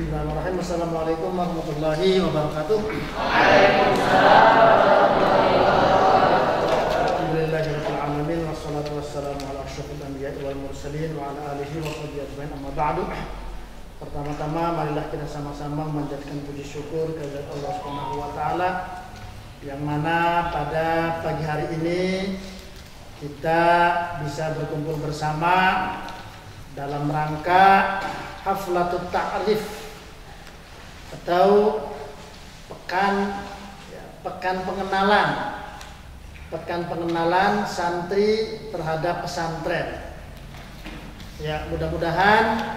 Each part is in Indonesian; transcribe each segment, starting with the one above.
Bismillahirrahmanirrahim. Assalamualaikum warahmatullahi wabarakatuh. Waalaikumsalam warahmatullahi wabarakatuh. Alhamdulillahirabbil alamin wassalatu wassalamu ala asyrofil anbiya'i wal mursalin wa ala alihi wa sahbihi ajmain. Amma ba'du. Pertama-tama marilah kita sama-sama memanjatkan puji syukur kepada Allah Subhanahu wa taala yang mana pada pagi hari ini kita bisa berkumpul bersama dalam rangka Haflatut Ta'rif atau pekan pengenalan santri terhadap pesantren. Ya, mudah-mudahan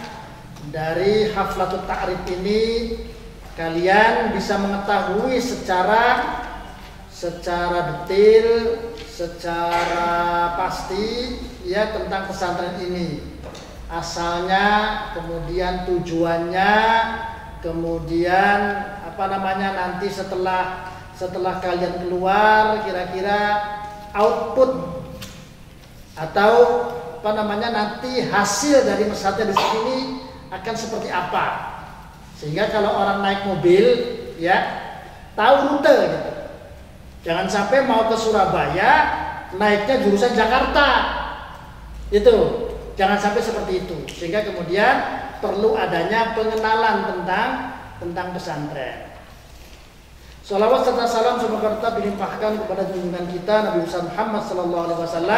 dari Haflatut Ta'rif ini kalian bisa mengetahui secara detail, secara pasti ya tentang pesantren ini. Asalnya, kemudian tujuannya, kemudian nanti setelah kalian keluar kira-kira output atau nanti hasil dari pesantren di sini akan seperti apa, sehingga kalau orang naik mobil ya tahu rute gitu. Jangan sampai mau ke Surabaya naiknya jurusan Jakarta itu. Jangan sampai seperti itu, sehingga kemudian perlu adanya pengenalan tentang pesantren. Shalawat serta salam semoga tetap dilimpahkan kepada junjungan kita Nabi Muhammad SAW,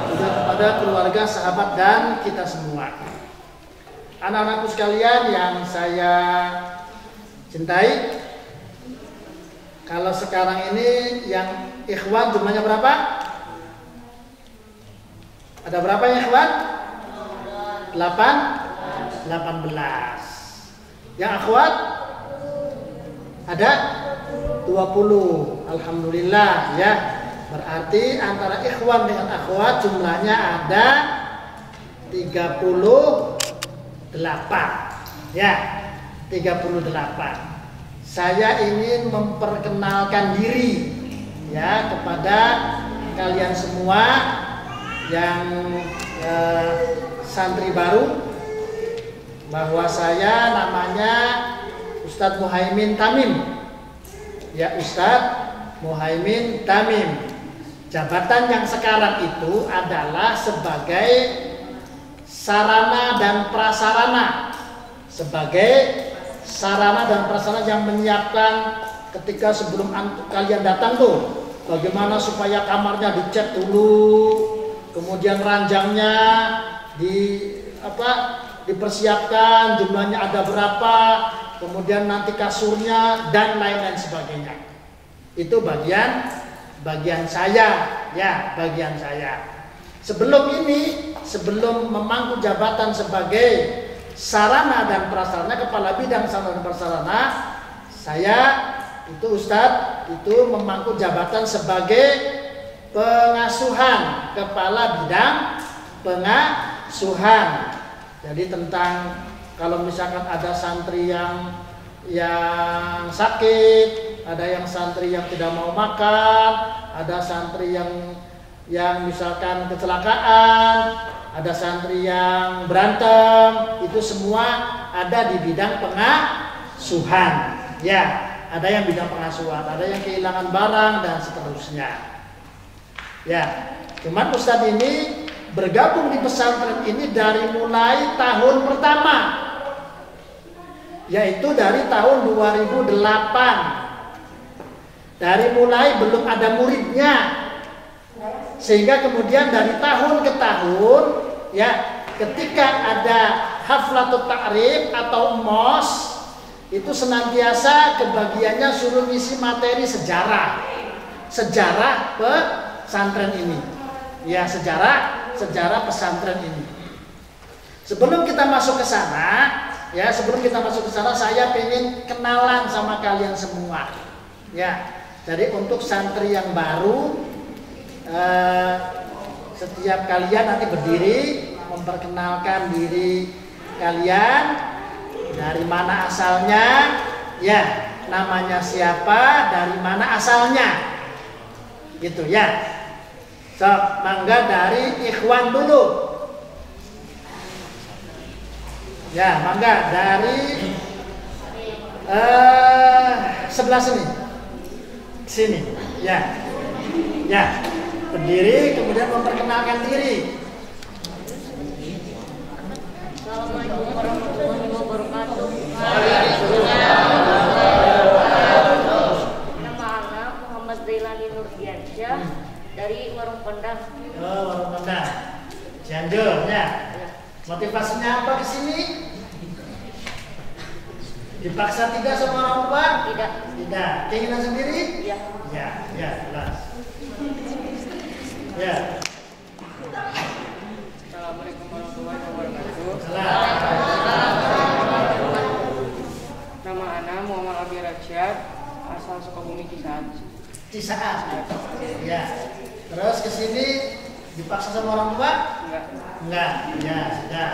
juga kepada keluarga, sahabat dan kita semua. Anak-anakku sekalian yang saya cintai, kalau sekarang ini yang ikhwan jumlahnya berapa? Ada berapa ya ikhwan? 18. Yang akhwat? Ada 20. Alhamdulillah ya. Berarti antara ikhwan dengan akhwat jumlahnya ada 38. Ya, 38. Saya ingin memperkenalkan diri ya kepada kalian semua yang santri baru, bahwa saya namanya Ustadz Muhaimin Tamim. Ya, Ustadz Muhaimin Tamim. Jabatan yang sekarang itu adalah sebagai sarana dan prasarana. Sebagai sarana dan prasarana yang menyiapkan ketika sebelum kalian datang tuh, bagaimana supaya kamarnya dicat dulu, kemudian ranjangnya dipersiapkan, jumlahnya ada berapa, kemudian nanti kasurnya dan lain-lain sebagainya. Itu bagian saya ya, bagian saya. Sebelum memangku jabatan sebagai sarana dan prasarana, kepala bidang sarana dan prasarana, saya itu Ustadz itu memangku jabatan sebagai pengasuhan, kepala bidang pengasuhan. Jadi tentang kalau misalkan ada santri yang sakit, ada yang santri yang tidak mau makan, ada santri yang misalkan kecelakaan, ada santri yang berantem, itu semua ada di bidang pengasuhan. Ya, ada yang bidang pengasuhan, ada yang kehilangan barang dan seterusnya. Ya, cuman Ustadz ini bergabung di pesantren ini dari mulai tahun pertama, yaitu dari tahun 2008. Dari mulai belum ada muridnya, sehingga kemudian dari tahun ke tahun, ya, ketika ada Haflatut Ta'rif atau MOS, itu senantiasa kebagiannya suruh ngisi materi sejarah pesantren ini, ya, sejarah pesantren ini. Sebelum kita masuk ke sana, saya pengen kenalan sama kalian semua, ya. Jadi untuk santri yang baru, setiap kalian nanti berdiri memperkenalkan diri kalian, dari mana asalnya, ya, namanya siapa, dari mana asalnya, gitu ya. So, mangga dari ikhwan dulu. Ya, mangga dari sebelah sini. Sini. Ya. Ya. Berdiri kemudian memperkenalkan diri. Assalamualaikum warahmatullahi wabarakatuh. Nama anak Muhammad Zailani Nurdiansyah dari Warung Pendang. Oh, Warung Pendang. Cianjur, ya. Motivasinya apa di sini? Dipaksa tidak sama orang tua? Tidak. Tidak. Keinginan sendiri? Iya. Ya, ya, jelas. Ya. Assalamualaikum warahmatullahi wabarakatuh. Salam. Nama Ana Muhammad Abi Rajab, asal Sukabumi Cisaat. Cisaat. Ya. Terus ke sini dipaksa sama orang tua? Enggak. Enggak. Ya, sudah.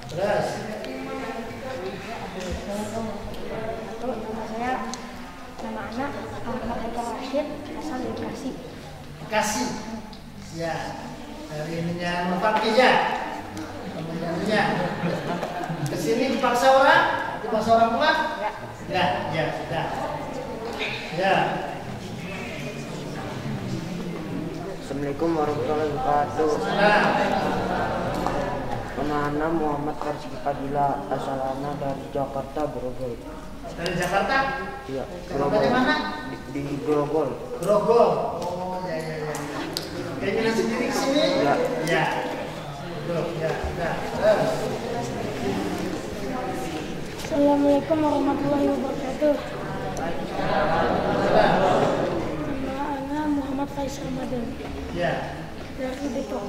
Terus Nama saya, nama anak Muhammad Haikal Rashid, asal dari Bekasi. Bekasi. Ya. Dari ininya Nurfaki ya. Kemudiannya ke sini dipaksa orang? Dipaksa orang tua? Enggak. Ya, ya, sudah. Ya. Assalamualaikum warahmatullahi wabarakatuh. Salam. Nama ana Muhammad Farzki Fadila, asal ana dari Jakarta, Grogol. Dari Jakarta? Iya, Dari mana? Di Grogol. Grogol. Oh, ya, ya, ya. Keinginan sendiri ke sini? Ya. Ya. Tuh, ya, sudah. Terus. Assalamualaikum warahmatullahi wabarakatuh. Salam. Nama anak Muhammad Faisal Madan, Ya. dari Depok.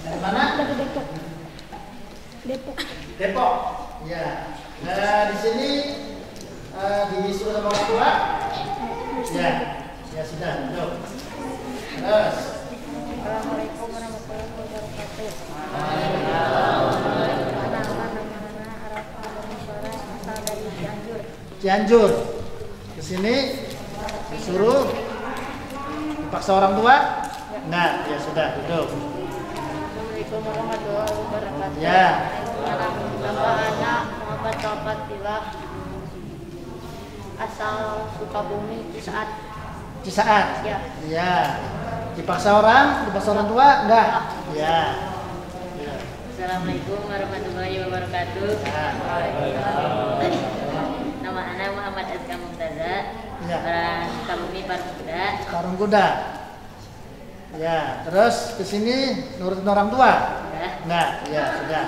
Dari mana? Dari Depok. Depok. Depok. Ya. Nah, di sini disuruh sama orang tua? Ya. Ya, sudah. Tuh. Terus. Assalamualaikum warahmatullahi wabarakatuh. Nama Araf Al-Musyara, asal dari Cianjur. Cianjur. Ke sini disuruh dipaksa orang tua? Enggak, ya sudah, duduk. Assalamualaikum warahmatullahi wabarakatuh. Ya. Nama anak Muhammad Taufat Tilah, asal Sukabumi Cisaat. Cisaat. Ya. Ya. Dipaksa orang tua? Enggak. Ya. Ya. Assalamualaikum warahmatullahi wabarakatuh. Nama anak Muhammad Azka Mumtaza, Ya. orang Sukabumi Parungkuda. Karung kuda. Ya, terus ke sini nurutin orang tua? Ya. Enggak. Ya, sudah.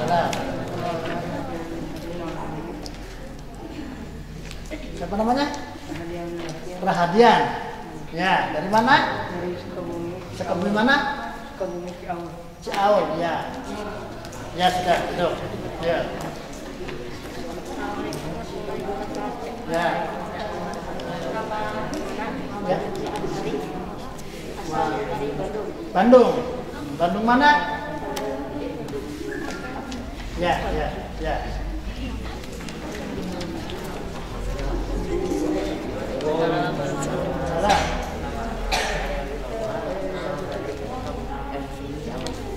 Salam. Siapa namanya? Rahadian. Ya, dari mana? Dari Sukabumi. Sukabumi mana? Sukabumi Ciaur. Ciaur, ya. Ya, sudah, duduk. Ya. Ya. Ya. Asal dari Bandung. Bandung. Bandung mana? Ya, ya, ya. Salah.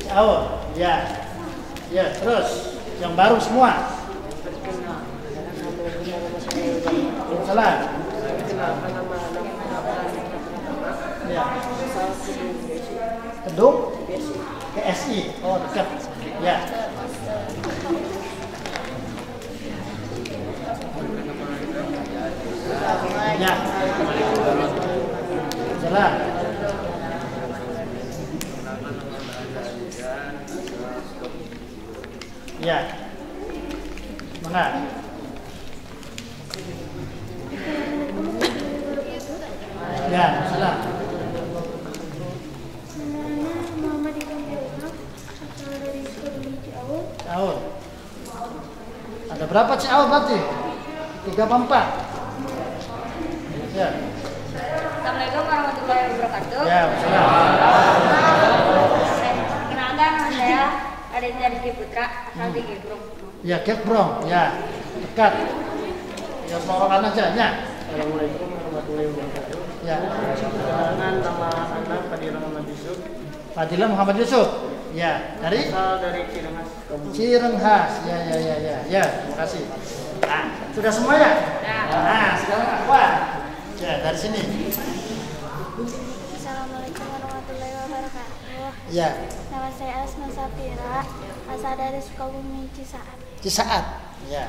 Ciaur, ya. Ya, terus yang baru semua. Salah. Ya. Kedung? PSI. Oh, dekat. Ya. Ya. Salah. Ya. Mana? Ya, salah. Nama Muhammad Iqbal Ilham, asal dari Sukabumi Ciaur. Ciaur. Ada berapa Ciaur berarti? 3 apa 4? Ya. Assalamualaikum warahmatullahi wabarakatuh. Ya, salah. Kenalkan nama saya Aditya Rizky Putra, asal di Gebrong. Ya, Gebrong. Ya. Dekat. Ya, selorokan aja, ya. Assalamualaikum warahmatullahi wabarakatuh. Ya. Perkenalkan nama anak Fadila Muhammad Yusuf. Fadila Muhammad Yusuf. Ya, dari Asal dari Cirengas. Cirenghas. Ya. Terima kasih. Nah, sudah semua ya? Nah, sekarang Akhwan. Ya, dari sini. Assalamualaikum warahmatullahi wabarakatuh. Ya, Nama saya Asma Safira, asal dari Sukabumi Cisaat. Cisaat. Ya.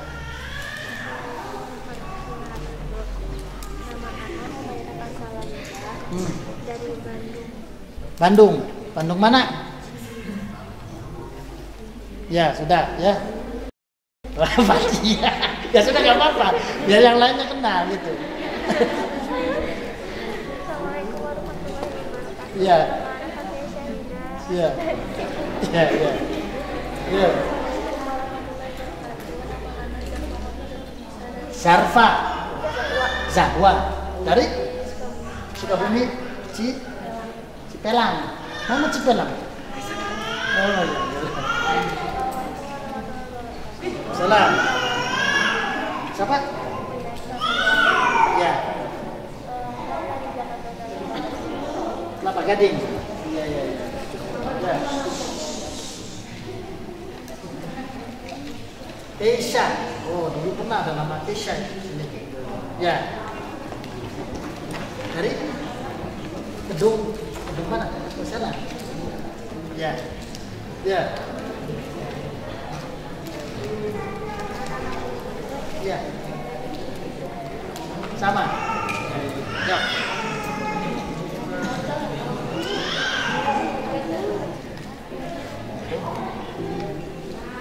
Nama anak Umairah Salamika dari Bandung. Bandung mana? Ya, sudah, ya. Pasti ya. Ya sudah nggak apa-apa. Biar yang lainnya kenal gitu. Assalamualaikum warahmatullahi wabarakatuh. Iya. Nama anak Fatia Syahidah. Iya. Iya. Sarfa Zahwa dari Sukabumi Cipelang. Mana Cipelang? Oh iya. Salam. Siapa? Ya. Kelapa Gading. Iya. Ya. Tesha. Oh, dulu pernah ada nama Tesha di sini. Ya. Dari gedung mana? Ke sana. Ya. Ya. Ya. Sama. Ya.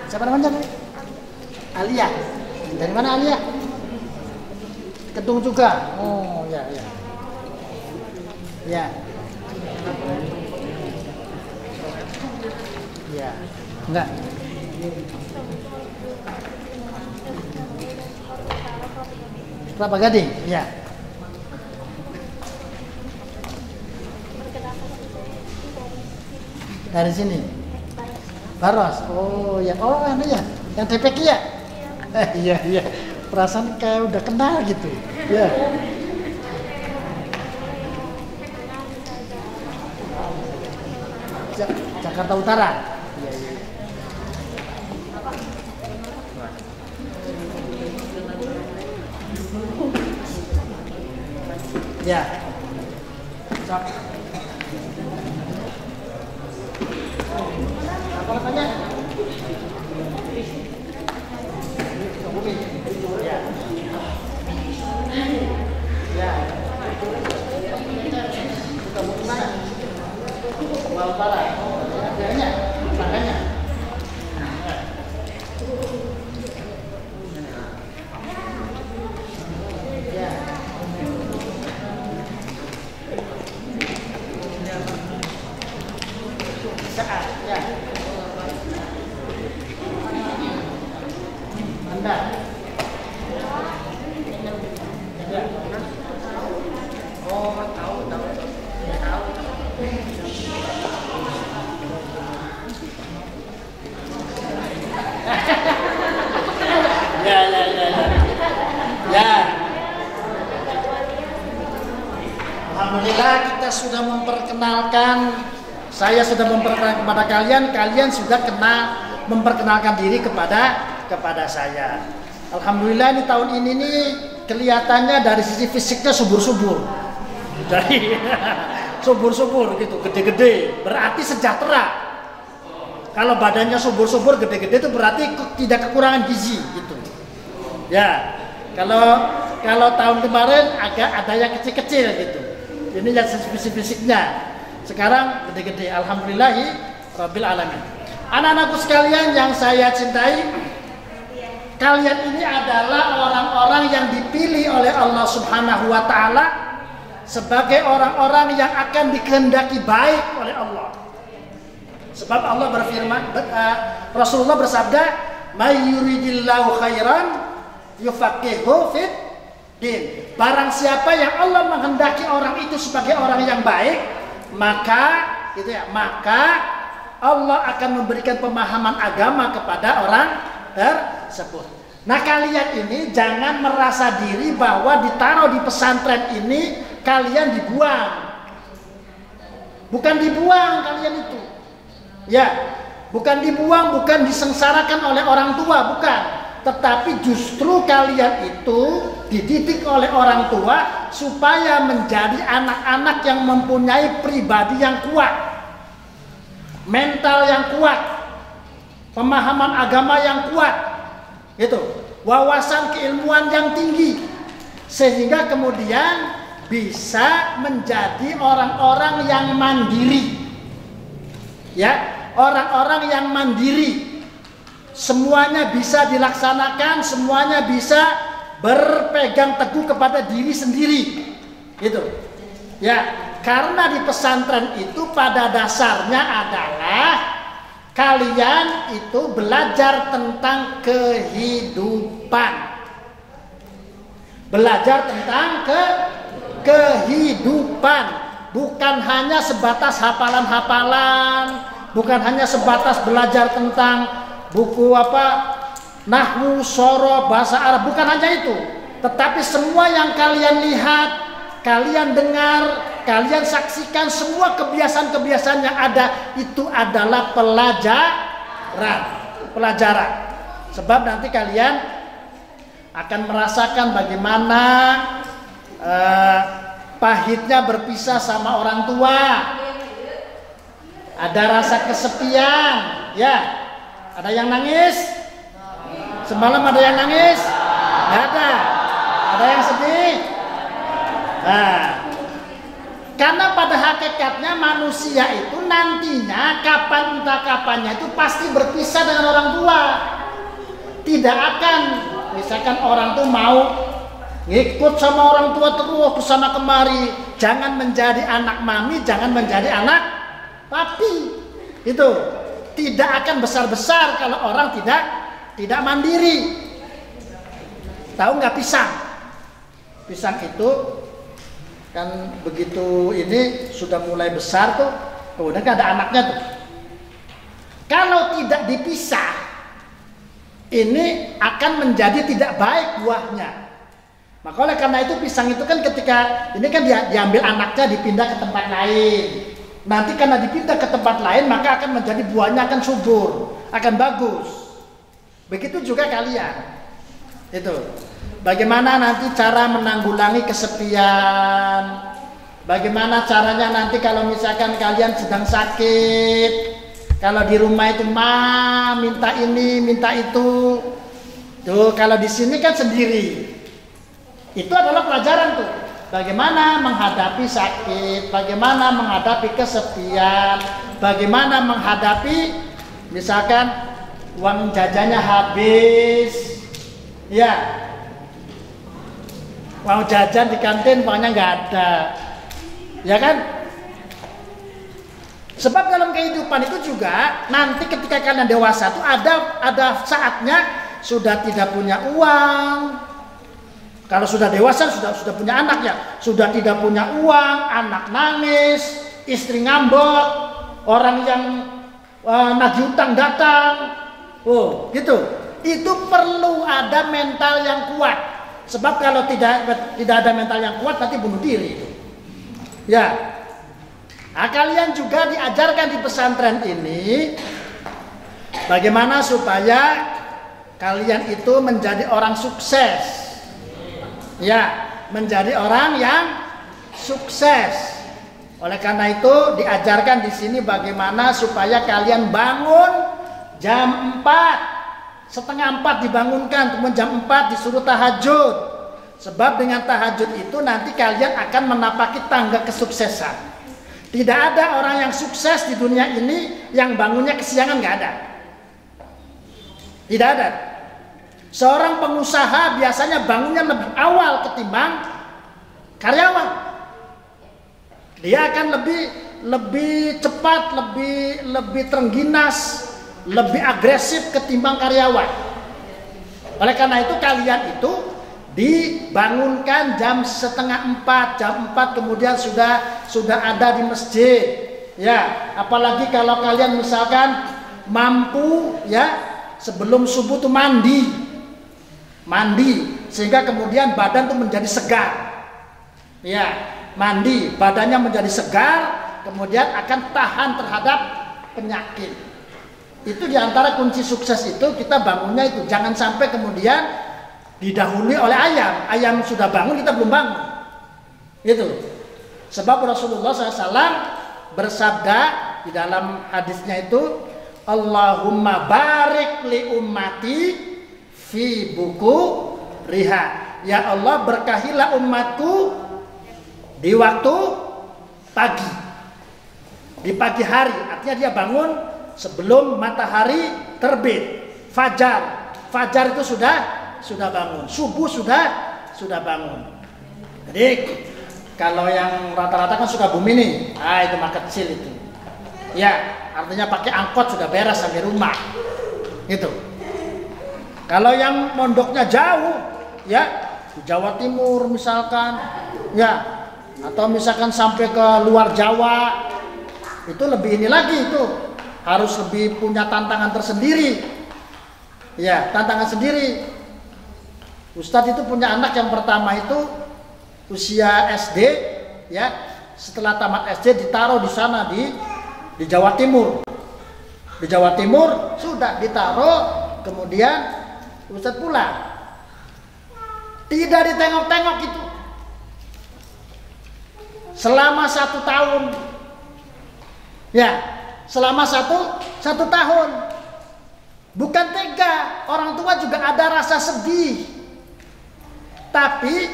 Siapa namanya? Alia. Dari mana Alia? Kedung juga. Oh, ya. Ya. Ya. Enggak. Kelapa Gading, ya. Dari sini. Baros. Oh ya. Oh anu ya. Yang TPK ya? Iya. Perasaan kayak udah kenal gitu. Ya. Jakarta Utara. Iya. Ya. Sok. Apa namanya? Sukabumi. Ya. Ya. Sukabumi mana? Utara. Makanya. Ya. Saat, ya. Anda. Ya. Oh, tahu. Ya, tahu. Ya. Alhamdulillah kita sudah memperkenalkan. Saya sudah memperkenalkan kepada kalian sudah memperkenalkan diri kepada saya. Alhamdulillah ini tahun ini nih kelihatannya dari sisi fisiknya subur-subur. Dari subur-subur gitu, gede-gede, berarti sejahtera. Kalau badannya subur-subur, gede-gede itu berarti tidak kekurangan gizi gitu. Ya. Kalau tahun kemarin agak ada yang kecil-kecil gitu. Ini yang fisiknya. Sekarang gede-gede. Alhamdulillahi Rabbil Alamin. Anak-anakku sekalian yang saya cintai, kalian ini adalah orang-orang yang dipilih oleh Allah Subhanahu wa Ta'ala sebagai orang-orang yang akan dikehendaki baik oleh Allah. Sebab Allah berfirman, Rasulullah bersabda, "May yuridillahu khairan yufaqihu fid din." Barang siapa yang Allah menghendaki orang itu sebagai orang yang baik, maka Allah akan memberikan pemahaman agama kepada orang tersebut. Nah, kalian ini jangan merasa diri bahwa ditaruh di pesantren ini kalian dibuang. Bukan dibuang kalian itu. Ya, bukan dibuang, bukan disengsarakan oleh orang tua, bukan. Tetapi justru kalian itu dididik oleh orang tua supaya menjadi anak-anak yang mempunyai pribadi yang kuat, mental yang kuat, pemahaman agama yang kuat, gitu, wawasan keilmuan yang tinggi, sehingga kemudian bisa menjadi orang-orang yang mandiri, ya, orang-orang yang mandiri. Semuanya bisa dilaksanakan, semuanya bisa berpegang teguh kepada diri sendiri, gitu. Ya, karena di pesantren itu pada dasarnya adalah kalian itu belajar tentang kehidupan, belajar tentang kehidupan, bukan hanya sebatas hafalan-hafalan, bukan hanya sebatas belajar tentang buku nahwu, soroh, bahasa Arab, bukan hanya itu. Tetapi semua yang kalian lihat, kalian dengar, kalian saksikan, semua kebiasaan-kebiasaan yang ada itu adalah pelajaran. Sebab nanti kalian akan merasakan bagaimana pahitnya berpisah sama orang tua. Ada rasa kesepian, ya. Ada yang nangis? Semalam ada yang nangis? Nggak ada. Ada yang sedih? Nah, karena pada hakikatnya manusia itu nantinya kapannya itu pasti berpisah dengan orang tua. Tidak akan, misalkan orang tuh mau ngikut sama orang tua terus kesana kemari. Jangan menjadi anak mami, jangan menjadi anak papi. Itu tidak akan besar-besar kalau orang tidak mandiri. Tahu nggak pisang? Pisang itu kan begitu ini sudah mulai besar tuh, kemudian kan ada anaknya tuh. Kalau tidak dipisah, ini akan menjadi tidak baik buahnya. Maka oleh karena itu pisang itu kan ketika ini kan diambil anaknya dipindah ke tempat lain. Nanti karena dipindah ke tempat lain maka akan menjadi buahnya akan subur, akan bagus. Begitu juga kalian. Itu. Bagaimana nanti cara menanggulangi kesepian? Bagaimana caranya nanti kalau misalkan kalian sedang sakit, kalau di rumah itu minta ini, minta itu. Tuh, kalau di sini kan sendiri. Itu adalah pelajaran tuh. Bagaimana menghadapi sakit, bagaimana menghadapi kesepian, bagaimana menghadapi misalkan uang jajannya habis, ya, uang jajan di kantin uangnya nggak ada, ya kan? Sebab dalam kehidupan itu juga nanti ketika kalian dewasa tuh ada saatnya sudah tidak punya uang. Kalau sudah dewasa, sudah punya anak ya, sudah tidak punya uang, anak nangis, istri ngambek, orang yang nagih utang datang, gitu. Itu perlu ada mental yang kuat. Sebab kalau tidak ada mental yang kuat, nanti bunuh diri itu. Ya, nah, kalian juga diajarkan di pesantren ini bagaimana supaya kalian itu menjadi orang sukses. Ya, menjadi orang yang sukses. Oleh karena itu diajarkan di sini bagaimana supaya kalian bangun jam 4, setengah 4 dibangunkan, kemudian jam 4 disuruh tahajud. Sebab dengan tahajud itu nanti kalian akan menapaki tangga kesuksesan. Tidak ada orang yang sukses di dunia ini yang bangunnya kesiangan, nggak ada. Tidak ada. Seorang pengusaha biasanya bangunnya lebih awal ketimbang karyawan. Dia akan lebih cepat, lebih terengginas, lebih agresif ketimbang karyawan. Oleh karena itu kalian itu dibangunkan jam setengah 4, jam 4 kemudian sudah ada di masjid. Ya, apalagi kalau kalian misalkan mampu ya sebelum subuh tuh mandi sehingga kemudian badan tuh menjadi segar. Ya, mandi, badannya menjadi segar, kemudian akan tahan terhadap penyakit. Itu diantara kunci sukses itu, kita bangunnya itu. Jangan sampai kemudian didahului oleh ayam. Ayam sudah bangun, kita belum bangun. Gitu. Sebab Rasulullah SAW bersabda di dalam hadisnya itu, Allahumma barik li ummati fi buku riha. Ya Allah, berkahilah umatku di waktu pagi. Di pagi hari, artinya dia bangun sebelum matahari terbit. Fajar. Fajar itu sudah bangun. Subuh sudah bangun. Jadi kalau yang rata-rata kan suka bumi nih, itu mah kecil itu. Ya, artinya pakai angkot sudah beres sampai rumah. Gitu. Kalau yang mondoknya jauh, ya di Jawa Timur misalkan, ya, atau misalkan sampai ke luar Jawa, itu lebih ini lagi itu, harus lebih punya tantangan tersendiri. Ya, tantangan sendiri. Ustadz itu punya anak yang pertama itu usia SD, ya, setelah tamat SD ditaruh di sana di Jawa Timur. Di Jawa Timur sudah ditaruh, kemudian Ustadz pulang. Tidak ditengok-tengok itu. Selama 1 tahun. Ya, selama satu tahun. Bukan tega, orang tua juga ada rasa sedih. Tapi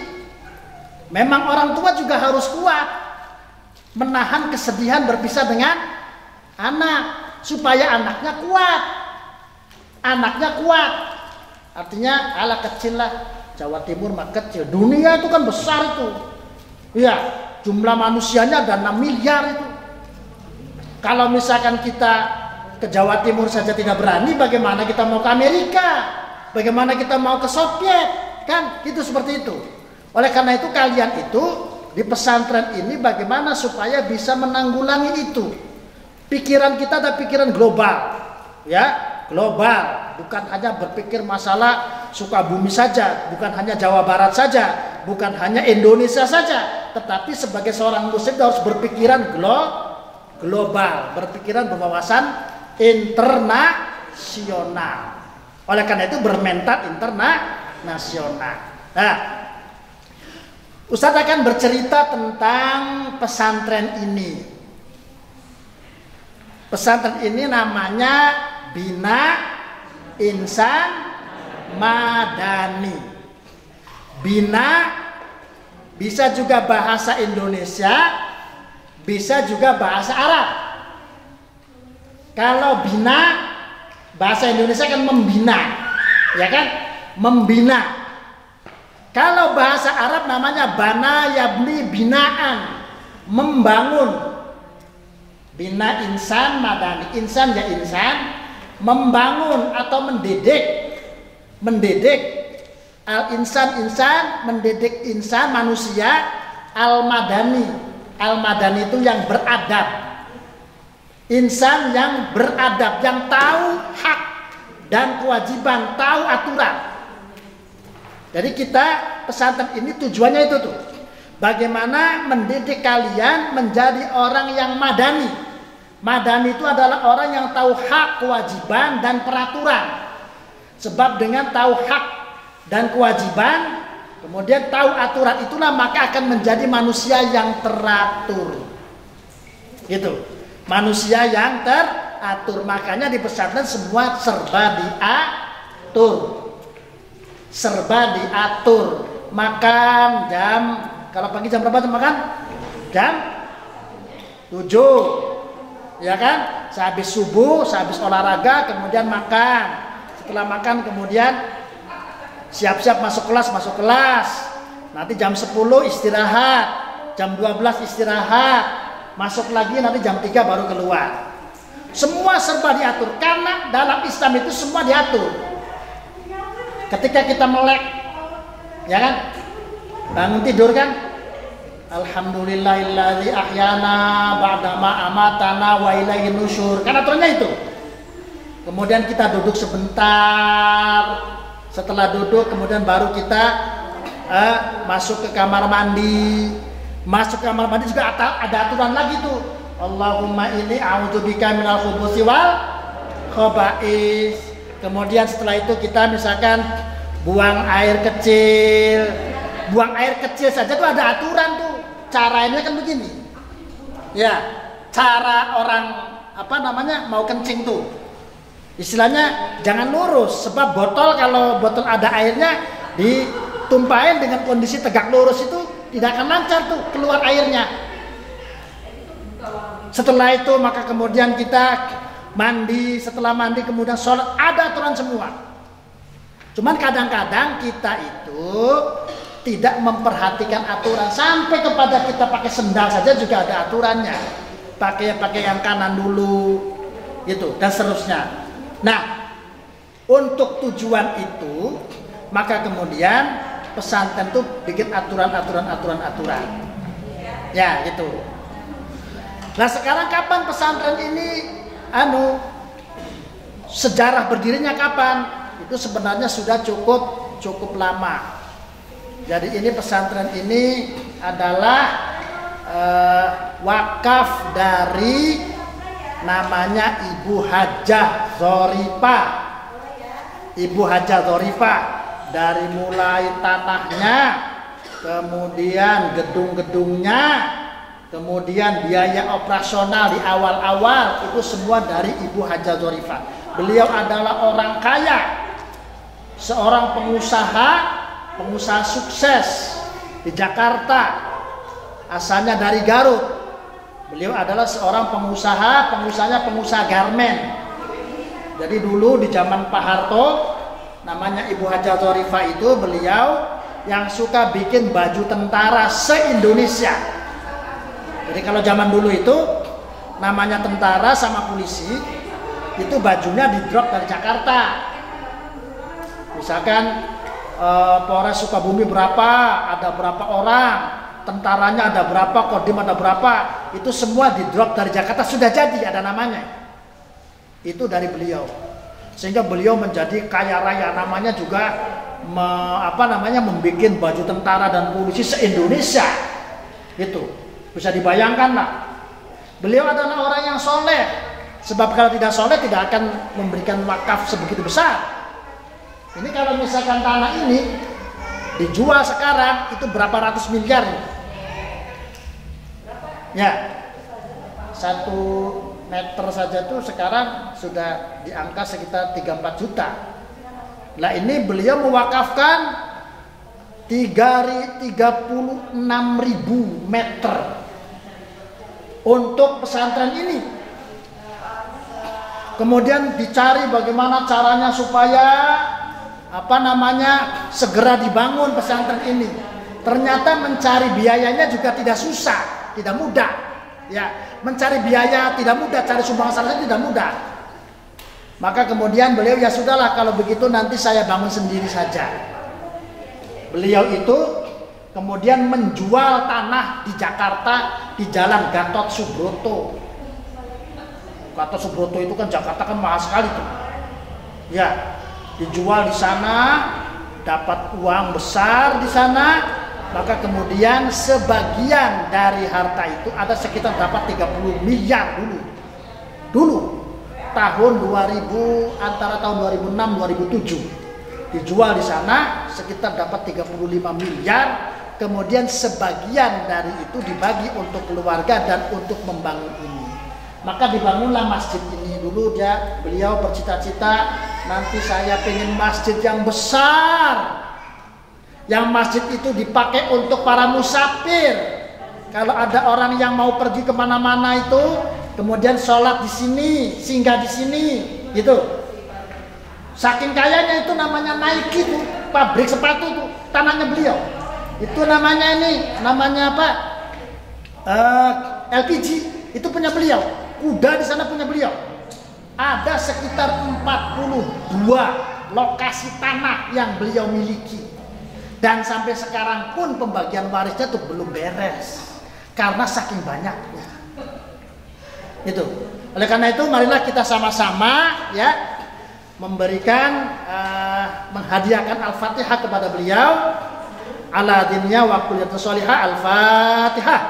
memang orang tua juga harus kuat menahan kesedihan berpisah dengan anak, supaya anaknya kuat. Anaknya kuat. Artinya ala kecil lah, Jawa Timur mah kecil. Dunia itu kan besar itu. Iya, jumlah manusianya ada 6 miliar itu. Kalau misalkan kita ke Jawa Timur saja tidak berani, bagaimana kita mau ke Amerika? Bagaimana kita mau ke Soviet? Kan itu seperti itu. Oleh karena itu kalian itu di pesantren ini bagaimana supaya bisa menanggulangi itu. Pikiran kita ada pikiran global. Ya, global. Bukan hanya berpikir masalah Sukabumi saja, bukan hanya Jawa Barat saja, bukan hanya Indonesia saja, tetapi sebagai seorang muslim harus berpikiran global, berpikiran berwawasan internasional. Oleh karena itu bermental internasional. Nah, Ustadz akan bercerita tentang pesantren ini. Pesantren ini namanya Bina Insan Madani. Bina bisa juga bahasa Indonesia, bisa juga bahasa Arab. Kalau bina, bahasa Indonesia kan membina, ya kan? Membina. Kalau bahasa Arab namanya bana yabni binaan, membangun. Bina insan madani, insan ya insan, membangun atau mendidik. Al insan mendidik insan manusia, al madani itu yang beradab. Insan yang beradab, yang tahu hak dan kewajiban, tahu aturan. Jadi kita pesantren ini tujuannya itu tuh, bagaimana mendidik kalian menjadi orang yang madani. Madani itu adalah orang yang tahu hak, kewajiban dan peraturan. Sebab dengan tahu hak dan kewajiban, kemudian tahu aturan, itulah maka akan menjadi manusia yang teratur. Gitu. Manusia yang teratur. Makanya di pesantren semua serba diatur. Serba diatur. Makan jam, kalau pagi jam berapa makan? Jam 7. Ya kan? Sehabis subuh, sehabis olahraga, kemudian makan. Setelah makan kemudian siap-siap masuk kelas. Nanti jam 10 istirahat, jam 12 istirahat, masuk lagi nanti jam 3 baru keluar. Semua serba diatur, karena dalam Islam itu semua diatur. Ketika kita melek, ya kan, bangun tidur kan, alhamdulillahilladzi ahyana ba'dama amatana wa ilaihin nusyur, kan aturannya itu. Kemudian kita duduk sebentar, setelah duduk kemudian baru kita masuk ke kamar mandi, Masuk kamar mandi juga ada aturan lagi tuh. Allahumma inni a'udzubika minal khubuthi wal khaba'is. Kemudian setelah itu kita misalkan buang air kecil. Buang air kecil saja tuh ada aturan tuh. Caranya kan begini. Ya, cara orang mau kencing tuh. Istilahnya jangan lurus, sebab kalau botol ada airnya ditumpahin dengan kondisi tegak lurus itu tidak akan lancar tuh keluar airnya. Setelah itu maka kemudian kita mandi, setelah mandi kemudian sholat, ada aturan semua. Cuman kadang-kadang kita itu tidak memperhatikan aturan, sampai kepada kita pakai sendal saja juga ada aturannya. Pakai yang kanan dulu, gitu dan seterusnya. Nah, untuk tujuan itu maka kemudian pesantren tuh bikin aturan. Ya, gitu. Nah, sekarang kapan pesantren ini sejarah berdirinya kapan? Itu sebenarnya sudah cukup lama. Jadi ini pesantren ini adalah wakaf dari namanya Ibu Hajah Zorifah. Ibu Hajah Zorifah, dari mulai tanahnya, kemudian gedung-gedungnya, kemudian biaya operasional di awal-awal itu semua dari Ibu Hajah Zorifah. Beliau adalah orang kaya, seorang pengusaha sukses di Jakarta, asalnya dari Garut. Beliau adalah seorang pengusaha garmen. Jadi dulu di zaman Pak Harto, namanya Ibu Hajah Zorifah itu beliau yang suka bikin baju tentara se-Indonesia. Jadi kalau zaman dulu itu namanya tentara sama polisi, itu bajunya di-drop dari Jakarta. Misalkan Polres Sukabumi berapa, ada berapa orang, tentaranya ada berapa, kodim ada berapa, itu semua di-drop dari Jakarta, sudah jadi ada namanya. Itu dari beliau. Sehingga beliau menjadi kaya raya, namanya juga membuat baju tentara dan polisi se-Indonesia. Itu bisa dibayangkan lah. Beliau adalah orang yang soleh, sebab kalau tidak soleh tidak akan memberikan wakaf sebegitu besar. Ini kalau misalkan tanah ini dijual sekarang itu berapa ratus miliar ya, 1 meter saja tuh sekarang sudah di angka sekitar 3-4 juta. Nah ini beliau mewakafkan 36.000 meter untuk pesantren ini. Kemudian dicari bagaimana caranya supaya segera dibangun pesantren ini. Ternyata mencari biayanya juga tidak susah, tidak mudah. Ya, mencari biaya tidak mudah, cari sumbangan tidak mudah. Maka kemudian beliau, ya sudahlah kalau begitu nanti saya bangun sendiri saja. Beliau itu kemudian menjual tanah di Jakarta di Jalan Gatot Subroto. Gatot Subroto itu kan Jakarta kan mahal sekali tuh. Ya, dijual di sana, dapat uang besar di sana. Maka kemudian sebagian dari harta itu ada sekitar dapat 30 miliar dulu tahun 2000, antara tahun 2006-2007 dijual di sana sekitar dapat 35 miliar. Kemudian sebagian dari itu dibagi untuk keluarga dan untuk membangun ini. Maka dibangunlah masjid ini. Dulu beliau bercita-cita, nanti saya pengen masjid yang besar, yang masjid itu dipakai untuk para musafir. Kalau ada orang yang mau pergi kemana-mana itu, kemudian sholat di sini, singgah di sini, gitu. Saking kayanya itu namanya Nike tuh, pabrik sepatu tuh, tanahnya beliau. Itu namanya apa? LPG, itu punya beliau. Kuda di sana punya beliau. Ada sekitar 42 lokasi tanah yang beliau miliki. Dan sampai sekarang pun pembagian warisnya tuh belum beres karena saking banyaknya. Itu. Oleh karena itu marilah kita sama-sama ya menghadiahkan Al-Fatihah kepada beliau. ala dinnya wa kuliyatus sholihah. Al-Fatihah.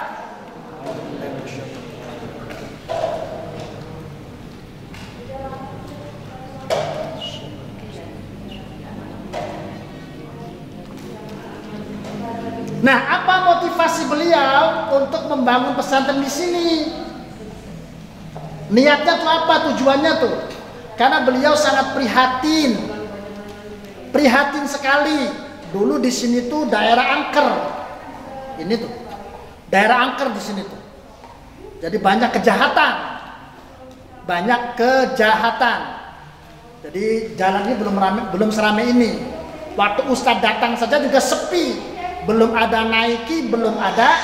Nah, apa motivasi beliau untuk membangun pesantren di sini? Niatnya tuh apa? Tujuannya tuh? Karena beliau sangat prihatin sekali. Dulu di sini tuh daerah angker. Ini tuh daerah angker di sini tuh. Jadi banyak kejahatan. Jadi jalan ini belum seramai ini. Waktu Ustadz datang saja juga sepi. Belum ada Nike, belum ada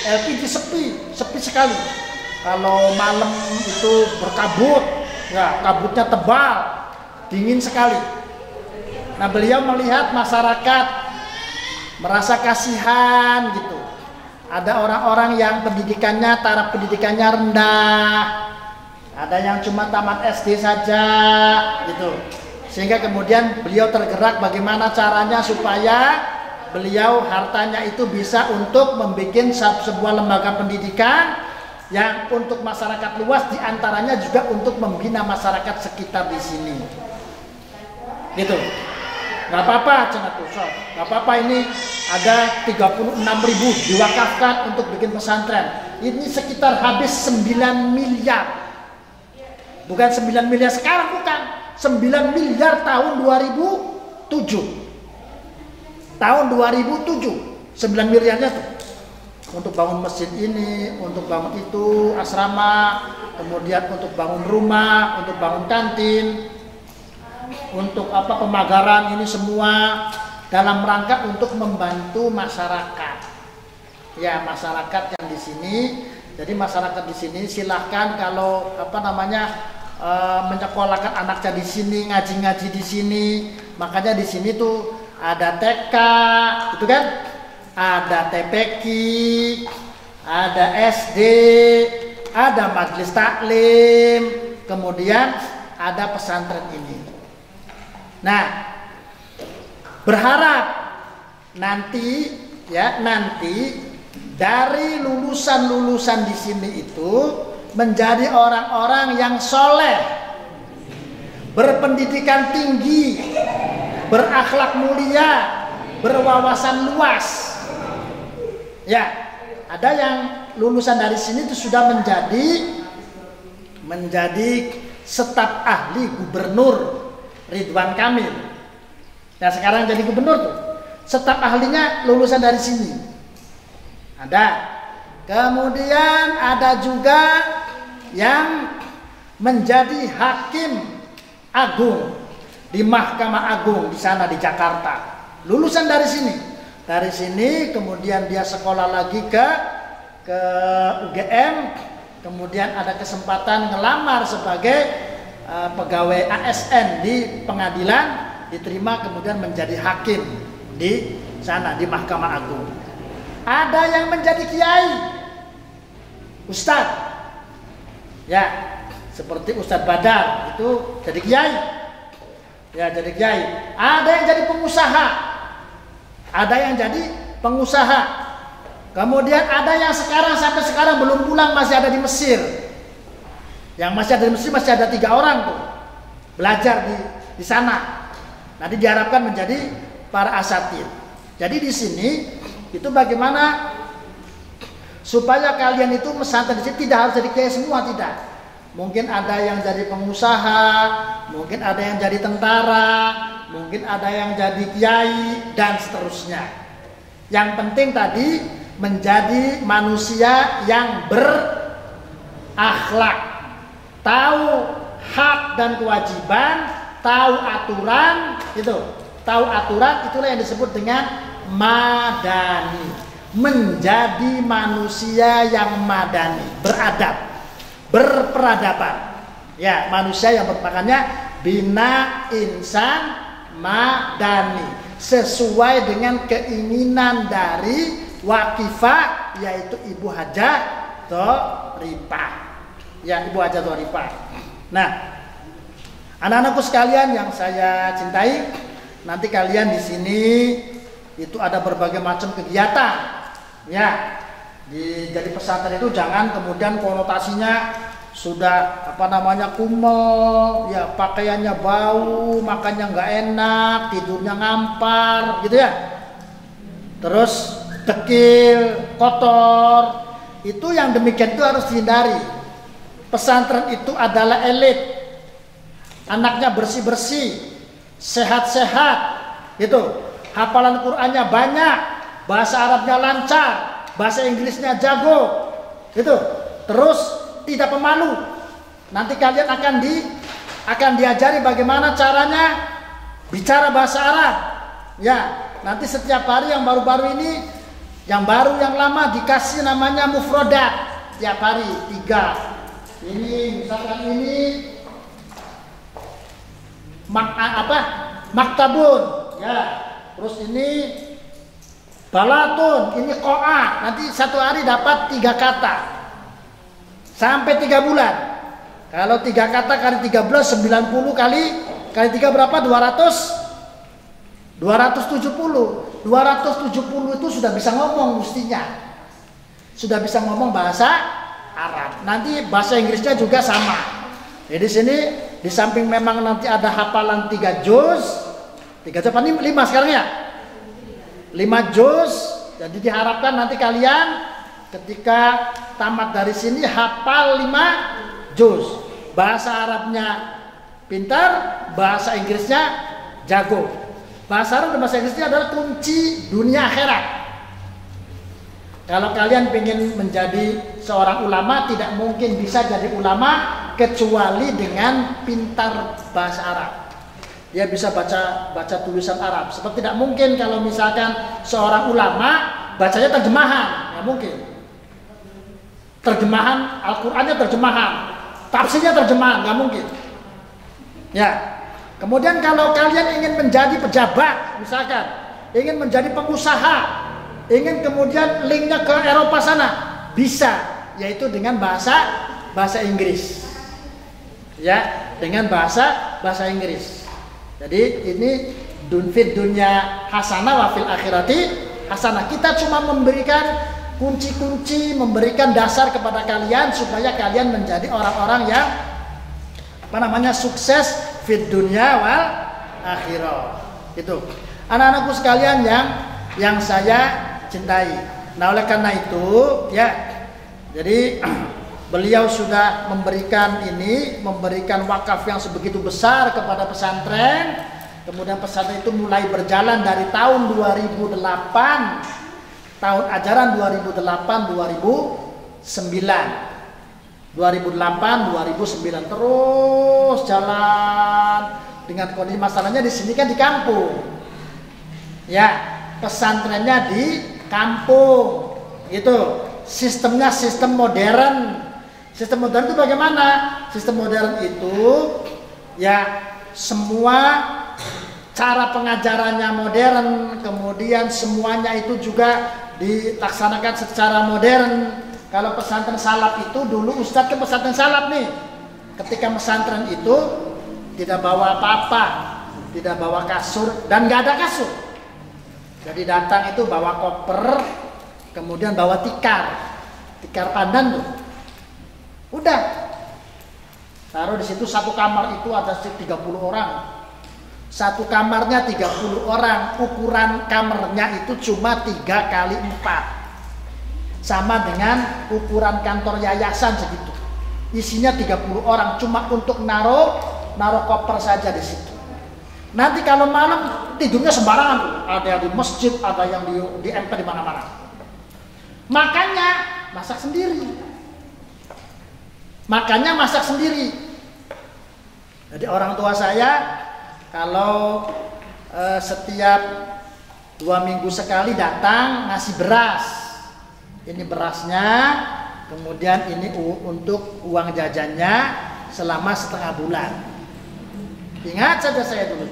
LPG, sepi sekali. Kalau malam itu berkabut, ya kabutnya tebal, dingin sekali. Nah, beliau melihat masyarakat merasa kasihan gitu. Ada orang-orang yang taraf pendidikannya rendah, ada yang cuma tamat SD saja gitu. Sehingga kemudian beliau tergerak bagaimana caranya supaya beliau hartanya itu bisa untuk membuat sebuah lembaga pendidikan yang untuk masyarakat luas, diantaranya juga untuk membina masyarakat sekitar di sini. Gitu. Gak apa-apa, gak apa-apa, ini ada 36.000 diwakafkan untuk bikin pesantren. Ini sekitar habis 9 miliar. Bukan 9 miliar sekarang, bukan. 9 miliar tahun 2007. Tahun 2007, 9 miliarnya tuh untuk bangun masjid ini, untuk bangun itu asrama, kemudian untuk bangun rumah, untuk bangun kantin, untuk pemagaran, ini semua dalam rangka untuk membantu masyarakat. Ya, masyarakat yang di sini. Jadi masyarakat di sini silahkan kalau menyekolahkan anaknya di sini, ngaji di sini. Makanya di sini tuh ada TK, itu kan? Ada TPQ, ada SD, ada majelis taklim, kemudian ada pesantren ini. Nah, berharap nanti dari lulusan di sini itu menjadi orang-orang yang soleh, berpendidikan tinggi, berakhlak mulia, berwawasan luas. Ya, ada yang lulusan dari sini itu sudah menjadi staf ahli gubernur Ridwan Kamil. Nah, sekarang jadi gubernur tuh. Staf ahlinya lulusan dari sini. Ada. Kemudian ada juga yang menjadi hakim agung di Mahkamah Agung di sana di Jakarta. Lulusan dari sini. Dari sini kemudian dia sekolah lagi ke UGM, kemudian ada kesempatan ngelamar sebagai pegawai ASN di pengadilan, diterima kemudian menjadi hakim di sana di Mahkamah Agung. Ada yang menjadi kiai, ustadz, ya seperti Ustadz Badar itu jadi kiai. Ya, jadi kiai. Ada yang jadi pengusaha. Kemudian ada yang sampai sekarang belum pulang, masih ada di Mesir. Yang masih ada di Mesir masih ada 3 orang tuh belajar di sana. Nanti diharapkan menjadi para asatid. Jadi di sini itu bagaimana supaya kalian itu pesantren di sini tidak harus jadi kiai semua, tidak. Mungkin ada yang jadi pengusaha, mungkin ada yang jadi tentara, mungkin ada yang jadi kiai, dan seterusnya. Yang penting tadi menjadi manusia yang berakhlak, tahu hak dan kewajiban, tahu aturan, itulah yang disebut dengan madani. Menjadi manusia yang madani, beradab, berperadaban. Ya, manusia yang makanya bina insan madani, sesuai dengan keinginan dari Wakifah, yaitu Ibu Hajah Thorifah. Ya, Ibu Hajah Thorifah. Nah, anak-anakku sekalian yang saya cintai, nanti kalian di sini itu ada berbagai macam kegiatan. Ya, jadi pesantren itu jangan kemudian konotasinya sudah kumel, ya pakaiannya bau, makannya nggak enak, tidurnya ngampar, gitu ya. Terus dekil, kotor, itu yang demikian itu harus dihindari. Pesantren itu adalah elit, anaknya bersih-bersih, sehat-sehat, gitu. Hafalan Qur'annya banyak, bahasa Arabnya lancar, bahasa Inggrisnya jago, gitu. Terus tidak pemalu. Nanti kalian akan diajari bagaimana caranya bicara bahasa Arab. Ya, nanti setiap hari yang baru-baru ini, yang baru yang lama dikasih namanya mufrodat. Tiap hari 3. Ini misalkan ini maktabun, ya. Terus ini balatun, ini qo'a. Nanti satu hari dapat 3 kata. Sampai 3 bulan. Kalau 3 kata kali 13, 90 kali 3 berapa? 270. 270 itu sudah bisa ngomong mestinya. Sudah bisa ngomong bahasa Arab. Nanti bahasa Inggrisnya juga sama. Jadi sini di samping memang nanti ada hafalan 3 juz. 3 juz apa 5 sekarang ya? 5 juz. Jadi diharapkan nanti kalian ketika tamat dari sini hafal 5 juz. Bahasa Arabnya pintar, bahasa Inggrisnya jago. Bahasa Arab dan bahasa Inggrisnya adalah kunci dunia akhirat. Kalau kalian ingin menjadi seorang ulama, tidak mungkin bisa jadi ulama kecuali dengan pintar bahasa Arab. Dia bisa baca tulisan Arab. Sebab tidak mungkin kalau misalkan seorang ulama bacanya terjemahan, nggak mungkin. Terjemahan Al-Qur'annya terjemahan, tafsirnya terjemahan, nggak mungkin. Ya. Kemudian kalau kalian ingin menjadi pejabat, misalkan ingin menjadi pengusaha, ingin kemudian linknya ke Eropa sana, bisa, yaitu dengan bahasa Inggris. Ya, dengan bahasa Inggris. Jadi ini dunfid dunya hasanah wa fil akhirati hasanah. Kita cuma memberikan kunci-kunci, memberikan dasar kepada kalian supaya kalian menjadi orang-orang yang sukses fid dunya wal akhirah. Itu anak-anakku sekalian yang saya cintai. Nah, oleh karena itu ya, jadi beliau sudah memberikan wakaf yang sebegitu besar kepada pesantren. Kemudian pesantren itu mulai berjalan dari tahun 2008, tahun ajaran 2008-2009. 2008-2009 terus jalan dengan kondisi masalahnya di sini kan di kampung. Ya, pesantrennya di kampung. Itu sistemnya sistem modern. Sistem modern itu bagaimana? Sistem modern itu ya semua cara pengajarannya modern, kemudian semuanya itu juga dilaksanakan secara modern. Kalau pesantren salaf itu dulu ustadz ke pesantren salaf nih. Ketika pesantren itu tidak bawa apa-apa, tidak bawa kasur dan nggak ada kasur. Jadi datang itu bawa koper, kemudian bawa tikar pandan tuh. Udah. Taruh di situ satu kamar itu ada 30 orang. Satu kamarnya 30 orang, ukuran kamarnya itu cuma 3 kali 4. Sama dengan ukuran kantor yayasan segitu. Isinya 30 orang cuma untuk naruh koper saja di situ. Nanti kalau malam tidurnya sembarangan, ada yang di masjid, ada yang di emper di mana-mana. Makanya masak sendiri. Jadi orang tua saya kalau setiap 2 minggu sekali datang ngasih beras. Ini berasnya, kemudian ini untuk uang jajannya selama setengah bulan. Ingat saja saya dulu,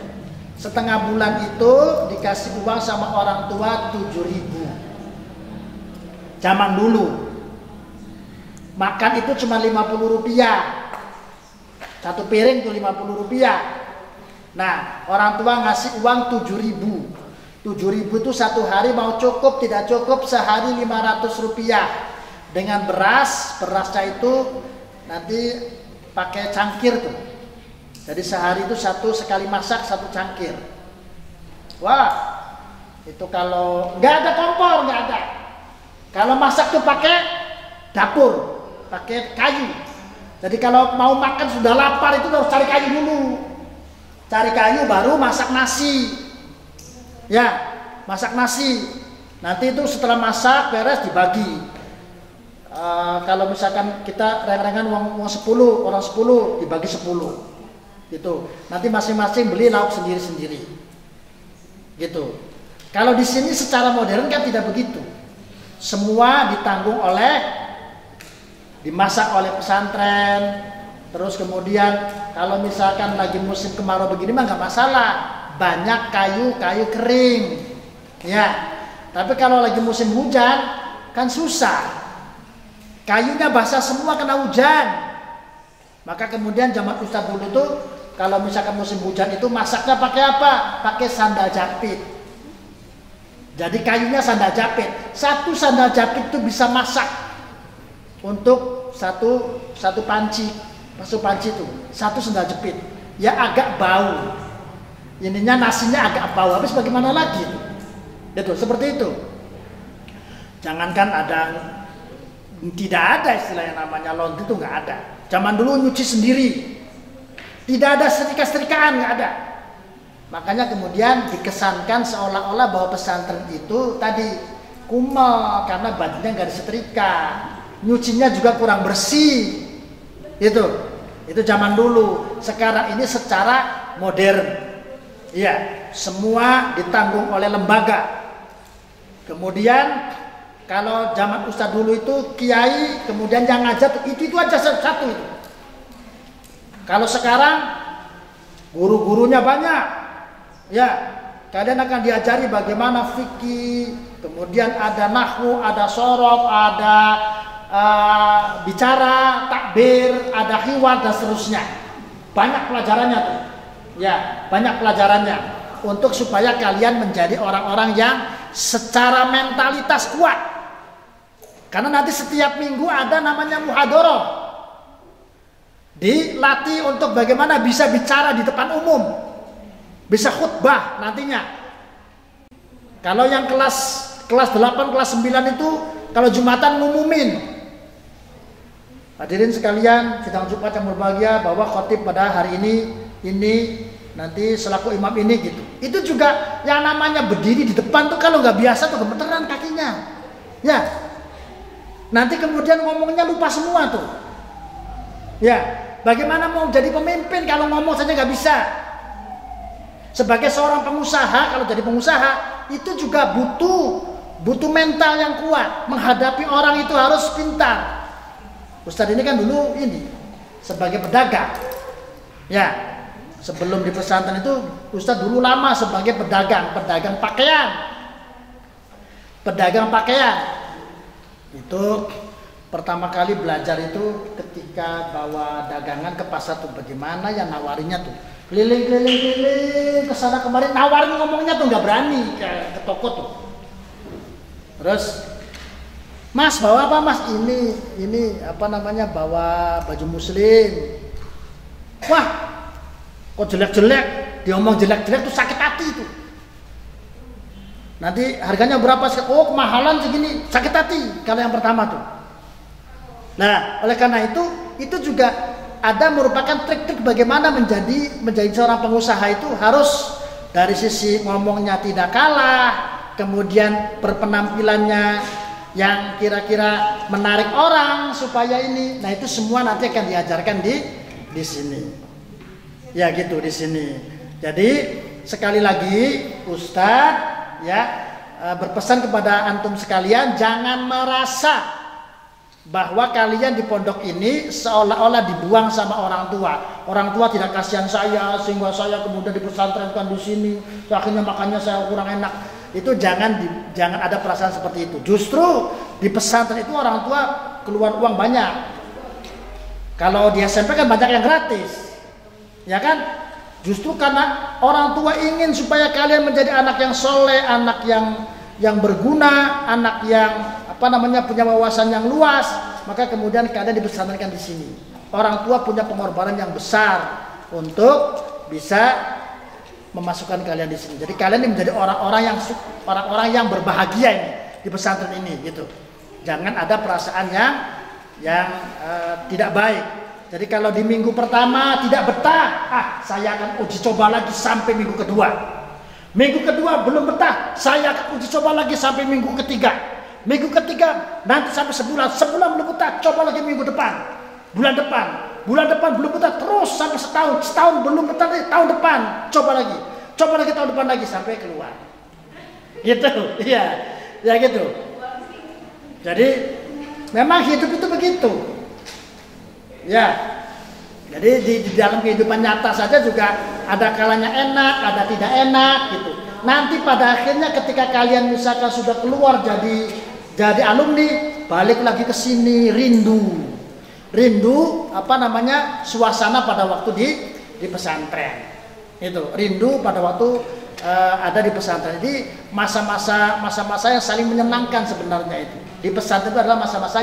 setengah bulan itu dikasih uang sama orang tua 7.000. Zaman dulu makan itu cuma 50 rupiah, satu piring tuh 50 rupiah. Nah, orang tua ngasih uang 7.000. 7.000 itu satu hari mau cukup tidak cukup, sehari 500 rupiah. Dengan berasnya itu nanti pakai cangkir tuh. Jadi sehari itu sekali masak 1 cangkir. Wah, itu kalau nggak ada kompor, nggak ada. Kalau masak tuh pakai dapur, pakai kayu. Jadi kalau mau makan sudah lapar itu harus cari kayu dulu. Cari kayu baru masak nasi. Ya, masak nasi. Nanti itu setelah masak beres dibagi. Kalau misalkan kita reng-rengan uang 10, orang 10 dibagi 10. Gitu. Nanti masing-masing beli lauk sendiri-sendiri. Gitu. Kalau di sini secara modern kan tidak begitu. Semua ditanggung dimasak oleh pesantren. Terus kemudian kalau misalkan lagi musim kemarau begini mah nggak masalah, banyak kayu kering, ya. Tapi kalau lagi musim hujan kan susah, kayunya basah semua kena hujan. Maka kemudian zaman Ustadz dulu tuh kalau misalkan musim hujan itu masaknya pakai apa? Pakai sandal jepit. Jadi kayunya sandal jepit. Satu sandal jepit itu bisa masak untuk satu panci itu satu sandal jepit. Ya agak bau. Ininya nasinya agak bau. Habis bagaimana lagi? Itu seperti itu. Jangankan tidak ada istilah yang namanya laundry itu nggak ada. Zaman dulu nyuci sendiri. Tidak ada setrika-setrikaan, nggak ada. Makanya kemudian dikesankan seolah-olah bahwa pesantren itu tadi kumel karena bajunya nggak disetrika. Nyucinya juga kurang bersih. Itu zaman dulu. Sekarang ini secara modern. Iya, semua ditanggung oleh lembaga. Kemudian kalau zaman Ustadz dulu itu kiai, kemudian yang ngajar itu aja satu itu. Kalau sekarang guru-gurunya banyak. Ya, kalian akan diajari bagaimana fikih, kemudian ada nahwu, ada sorof, ada bicara, takbir, ada hiwar dan seterusnya. Banyak pelajarannya tuh. Ya, banyak pelajarannya untuk supaya kalian menjadi orang-orang yang secara mentalitas kuat. Karena nanti setiap minggu ada namanya muhadharah. Dilatih untuk bagaimana bisa bicara di depan umum. Bisa khutbah nantinya. Kalau yang kelas 8, kelas 9 itu kalau Jumatan ngumumin. Hadirin sekalian, sidang Jumat yang berbahagia bahwa khotib pada hari ini nanti selaku imam ini gitu. Itu juga yang namanya berdiri di depan tuh kalau nggak biasa tuh gemeteran kakinya. Ya. Nanti kemudian ngomongnya lupa semua tuh. Ya, bagaimana mau jadi pemimpin kalau ngomong saja nggak bisa? Sebagai seorang pengusaha, kalau jadi pengusaha itu juga butuh mental yang kuat. Menghadapi orang itu harus pintar. Ustadz ini kan dulu sebagai pedagang. Ya, sebelum di pesantren itu Ustadz dulu lama sebagai pedagang pakaian. Pedagang pakaian. Itu pertama kali belajar itu ketika bawa dagangan ke pasar tuh bagaimana ya nawarinya tuh. Keliling ke sana kemarin nawarin ngomongnya tuh nggak berani ke toko tuh. Terus Mas bawa apa Mas? Ini apa namanya, bawa baju muslim. Wah, kok jelek-jelek, diomong jelek-jelek tuh sakit hati itu. Nanti harganya berapa? Oh kemahalan segini, sakit hati kalau yang pertama tuh. Nah oleh karena itu juga ada merupakan trik-trik bagaimana menjadi seorang pengusaha itu harus dari sisi ngomongnya tidak kalah, kemudian berpenampilannya yang kira-kira menarik orang supaya ini. Nah itu semua nanti akan diajarkan di sini. Ya gitu di sini. Jadi sekali lagi Ustadz berpesan kepada antum sekalian, jangan merasa bahwa kalian di pondok ini seolah-olah dibuang sama orang tua. Orang tua tidak kasihan saya sehingga saya kemudian dipesantrenkan di sini, akhirnya makannya saya kurang enak. Itu jangan ada perasaan seperti itu. Justru di pesantren itu orang tua keluar uang banyak. Kalau di SMP kan banyak yang gratis, ya kan? Justru karena orang tua ingin supaya kalian menjadi anak yang soleh, anak yang berguna, anak yang punya wawasan yang luas, maka kemudian kalian dibesarkan di sini. Orang tua punya pengorbanan yang besar untuk bisa memasukkan kalian di sini. Jadi kalian ini menjadi orang-orang yang berbahagia ini di pesantren ini, gitu. Jangan ada perasaan yang tidak baik. Jadi kalau di minggu pertama tidak betah, saya akan uji coba lagi sampai minggu kedua. Minggu kedua belum betah, saya akan uji coba lagi sampai minggu ketiga. Minggu ketiga nanti sampai sebulan belum betah, coba lagi minggu depan, bulan depan belum betah, terus sampai setahun belum betah, tahun depan coba lagi tahun depan lagi sampai keluar. Gitu, ya gitu. Jadi memang hidup itu begitu. Ya, jadi di dalam kehidupan nyata saja juga ada kalanya enak, ada tidak enak gitu. Nanti pada akhirnya ketika kalian misalkan sudah keluar jadi alumni, balik lagi ke sini rindu suasana pada waktu di pesantren. Itu rindu pada waktu ada di pesantren. Jadi masa-masa yang saling menyenangkan sebenarnya itu. Di pesantren itu adalah masa-masa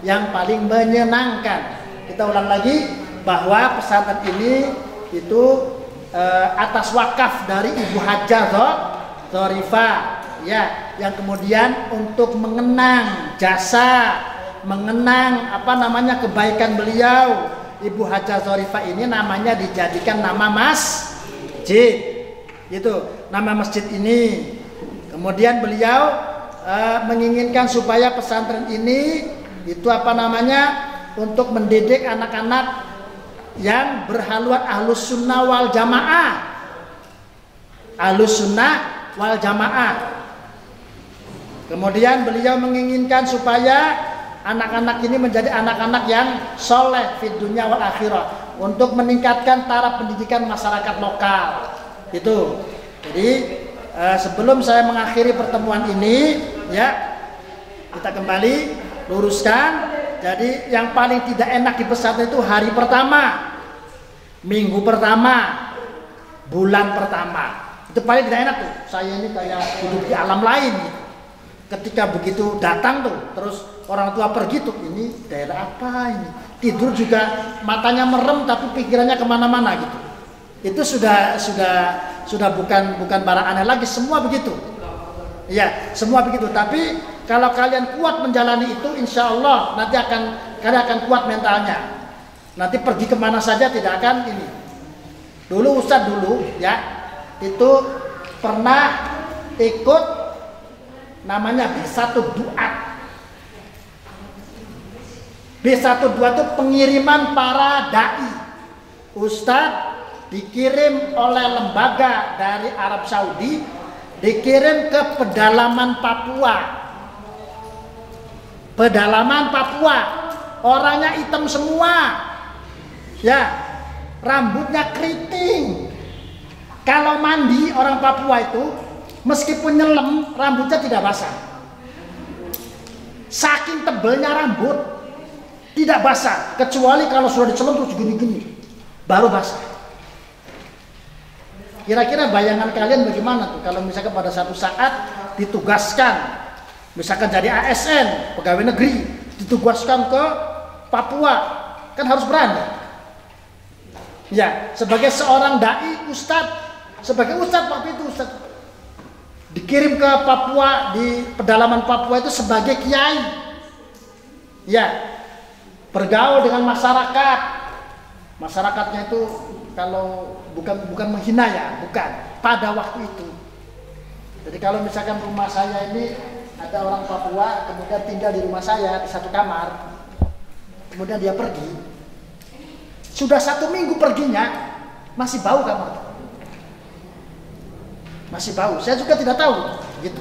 yang paling menyenangkan. Kita ulang lagi bahwa pesantren ini itu atas wakaf dari Ibu Hajah Zorifah, ya, yang kemudian untuk mengenang jasa, mengenang kebaikan beliau, Ibu Hajah Zorifah ini namanya dijadikan nama masjid, gitu, nama masjid ini. Kemudian beliau menginginkan supaya pesantren ini itu untuk mendidik anak-anak yang berhaluan ahlus sunnah wal jamaah. Ahlus sunnah wal jamaah. Kemudian beliau menginginkan supaya anak-anak ini menjadi anak-anak yang soleh fid dunya wal akhirah, untuk meningkatkan taraf pendidikan masyarakat lokal. Itu. Jadi sebelum saya mengakhiri pertemuan ini, ya, kita kembali luruskan. Jadi yang paling tidak enak di pesantren itu hari pertama, minggu pertama, bulan pertama. Itu paling tidak enak tuh. Saya ini kayak hidup di alam lain gitu. Ketika begitu datang tuh, terus orang tua pergi tuh, ini daerah apa ini? Tidur juga matanya merem tapi pikirannya kemana-mana gitu. Itu sudah bukan barang aneh lagi, semua begitu. Ya, semua begitu. Tapi kalau kalian kuat menjalani itu, insya Allah nanti kalian akan kuat mentalnya. Nanti pergi kemana saja tidak akan ini. Dulu Ustadz ya, itu pernah ikut namanya B1 Duat. B1 Duat itu pengiriman para dai. Ustadz dikirim oleh lembaga dari Arab Saudi, dikirim ke pedalaman Papua. Orangnya hitam semua, ya, rambutnya keriting. Kalau mandi orang Papua itu, meskipun nyelam, rambutnya tidak basah. Saking tebelnya rambut, tidak basah, kecuali kalau sudah dicelum terus gini-gini, baru basah. Kira-kira bayangan kalian bagaimana tuh kalau misalkan pada satu saat ditugaskan, misalkan jadi ASN, pegawai negeri, ditugaskan ke Papua, kan harus berani. Ya, sebagai seorang dai, sebagai ustadz waktu itu ustadz dikirim ke Papua, di pedalaman Papua itu sebagai kiai. Ya, bergaul dengan masyarakat. Masyarakatnya itu kalau bukan menghina ya, bukan. Pada waktu itu. Jadi kalau misalkan rumah saya ini ada orang Papua, kemudian tinggal di rumah saya di satu kamar, kemudian dia pergi, sudah 1 minggu perginya, masih bau kamar, masih bau. Saya juga tidak tahu, gitu.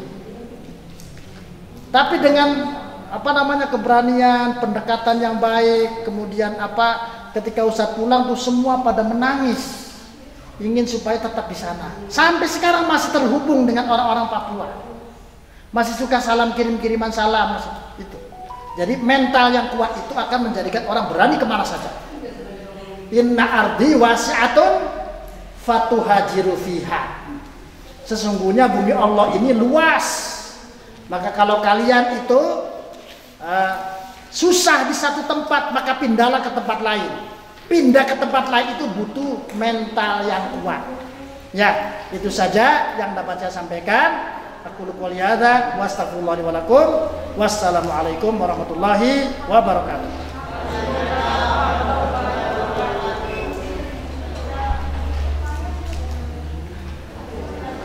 Tapi dengan keberanian, pendekatan yang baik, kemudian ketika Ustadz pulang tuh semua pada menangis, ingin supaya tetap di sana. Sampai sekarang masih terhubung dengan orang-orang Papua. Masih suka salam, kiriman salam itu. Jadi mental yang kuat itu akan menjadikan orang berani kemana saja. Inna ardi wasi'atun fatuhajiru fiha. Sesungguhnya bumi Allah ini luas. Maka kalau kalian itu susah di satu tempat, maka pindahlah ke tempat lain. Pindah ke tempat lain itu butuh mental yang kuat. Ya, itu saja yang dapat saya sampaikan. Aku qouli hadza wa astaghfirullahi wa lakum. Wassalamualaikum warahmatullahi wabarakatuh.